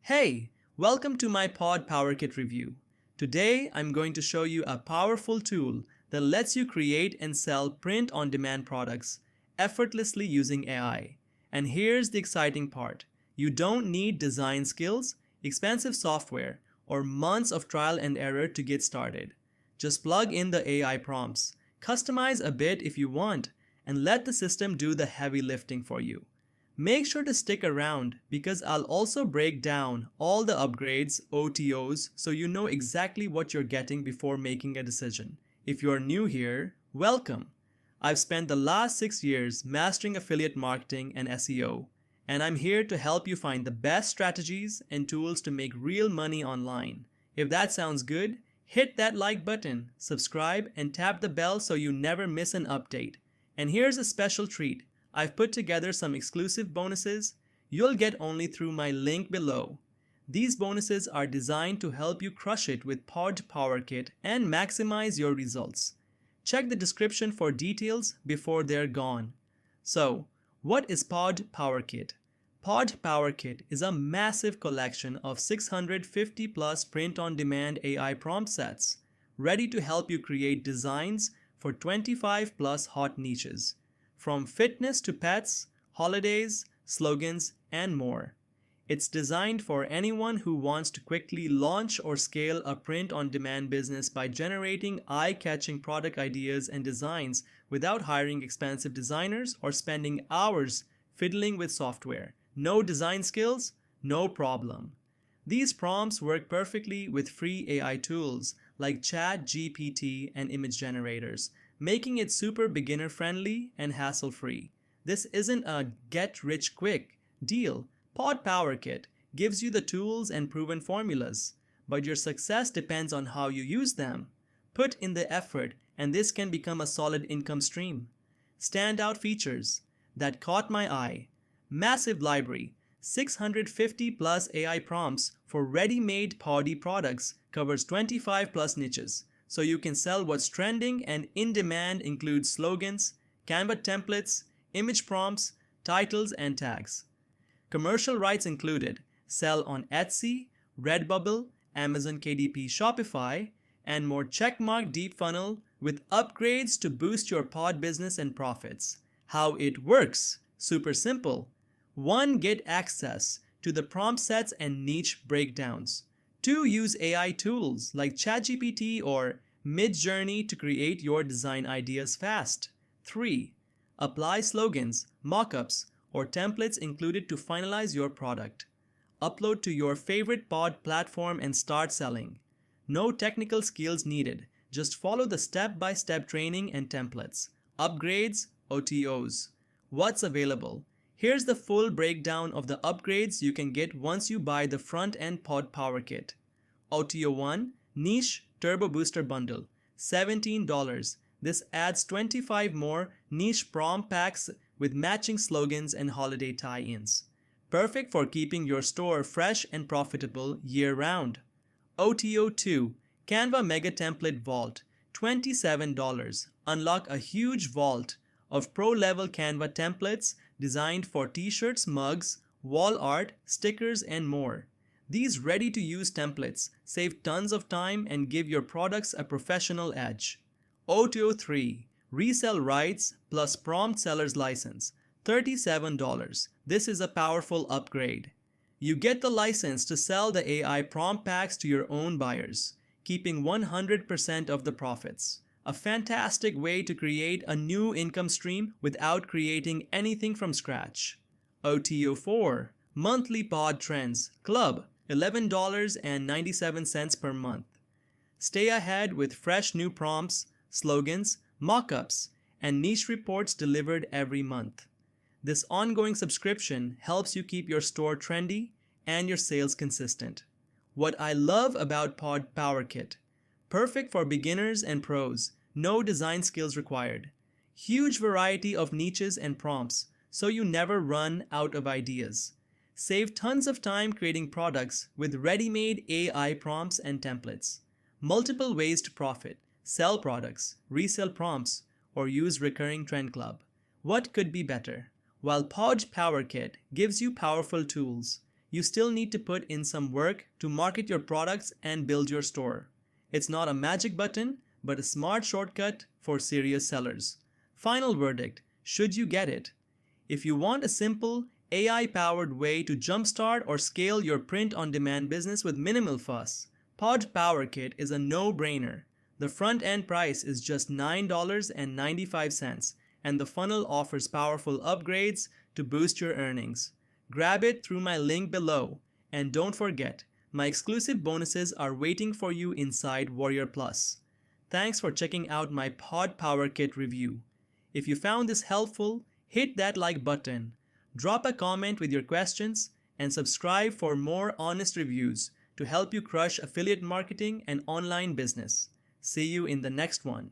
Hey, welcome to my POD Powerkit review. Today, I'm going to show you a powerful tool that lets you create and sell print-on-demand products effortlessly using AI. And here's the exciting part. You don't need design skills, expensive software, or months of trial and error to get started. Just plug in the AI prompts, customize a bit if you want, and let the system do the heavy lifting for you. Make sure to stick around because I'll also break down all the upgrades, OTOs, so you know exactly what you're getting before making a decision. If you're new here, welcome. I've spent the last 6 years mastering affiliate marketing and SEO, and I'm here to help you find the best strategies and tools to make real money online. If that sounds good, hit that like button, subscribe, and tap the bell so you never miss an update. And here's a special treat. I've put together some exclusive bonuses you'll get only through my link below. These bonuses are designed to help you crush it with POD Powerkit and maximize your results. Check the description for details before they're gone. So, what is POD Powerkit? POD Powerkit is a massive collection of 650 plus print-on-demand AI prompt sets, ready to help you create designs for 25 plus hot niches. From fitness to pets, holidays, slogans, and more. It's designed for anyone who wants to quickly launch or scale a print-on-demand business by generating eye-catching product ideas and designs without hiring expensive designers or spending hours fiddling with software. No design skills? No problem. These prompts work perfectly with free AI tools like ChatGPT and image generators, making it super beginner-friendly and hassle-free. This isn't a get-rich-quick deal. POD Powerkit gives you the tools and proven formulas, but your success depends on how you use them. Put in the effort, and this can become a solid income stream. Standout features that caught my eye. Massive library, 650 plus AI prompts for ready-made POD products, covers 25 plus niches. So you can sell what's trending and in demand includes slogans, Canva templates, image prompts, titles, and tags. Commercial rights included. Sell on Etsy, Redbubble, Amazon KDP Shopify, and more checkmark deep funnel with upgrades to boost your pod business and profits. How it works? Super simple. 1. Get access to the prompt sets and niche breakdowns. 2. Use AI tools like ChatGPT or Midjourney to create your design ideas fast. 3. Apply slogans, mockups, or templates included to finalize your product. Upload to your favorite pod platform and start selling. No technical skills needed. Just follow the step-by-step training and templates. Upgrades, OTOs. What's available? Here's the full breakdown of the upgrades you can get once you buy the front-end POD Powerkit. OTO 1, Niche Turbo Booster Bundle, $17. This adds 25 more niche prompt packs with matching slogans and holiday tie-ins. Perfect for keeping your store fresh and profitable year-round. OTO 2, Canva Mega Template Vault, $27. Unlock a huge vault of pro-level Canva templates designed for t-shirts, mugs, wall art, stickers, and more. These ready-to-use templates save tons of time and give your products a professional edge. OTO 3, Resell Rights plus Prompt Seller's License, $37. This is a powerful upgrade. You get the license to sell the AI prompt packs to your own buyers, keeping 100% of the profits. A fantastic way to create a new income stream without creating anything from scratch. OTO 4, Monthly Pod Trends Club, $11.97 per month. Stay ahead with fresh new prompts, slogans, mockups, and niche reports delivered every month. This ongoing subscription helps you keep your store trendy and your sales consistent. What I love about POD Powerkit: perfect for beginners and pros, no design skills required. Huge variety of niches and prompts, so you never run out of ideas. Save tons of time creating products with ready-made AI prompts and templates. Multiple ways to profit: sell products, resell prompts, or use recurring trend club. What could be better? While POD Powerkit gives you powerful tools, you still need to put in some work to market your products and build your store. It's not a magic button, but a smart shortcut for serious sellers. Final verdict: should you get it? If you want a simple, AI-powered way to jumpstart or scale your print-on-demand business with minimal fuss, POD Powerkit is a no-brainer. The front-end price is just $9.95, and the funnel offers powerful upgrades to boost your earnings. Grab it through my link below, and don't forget, my exclusive bonuses are waiting for you inside Warrior Plus. Thanks for checking out my POD Powerkit review. If you found this helpful, hit that like button, drop a comment with your questions, and subscribe for more honest reviews to help you crush affiliate marketing and online business. See you in the next one.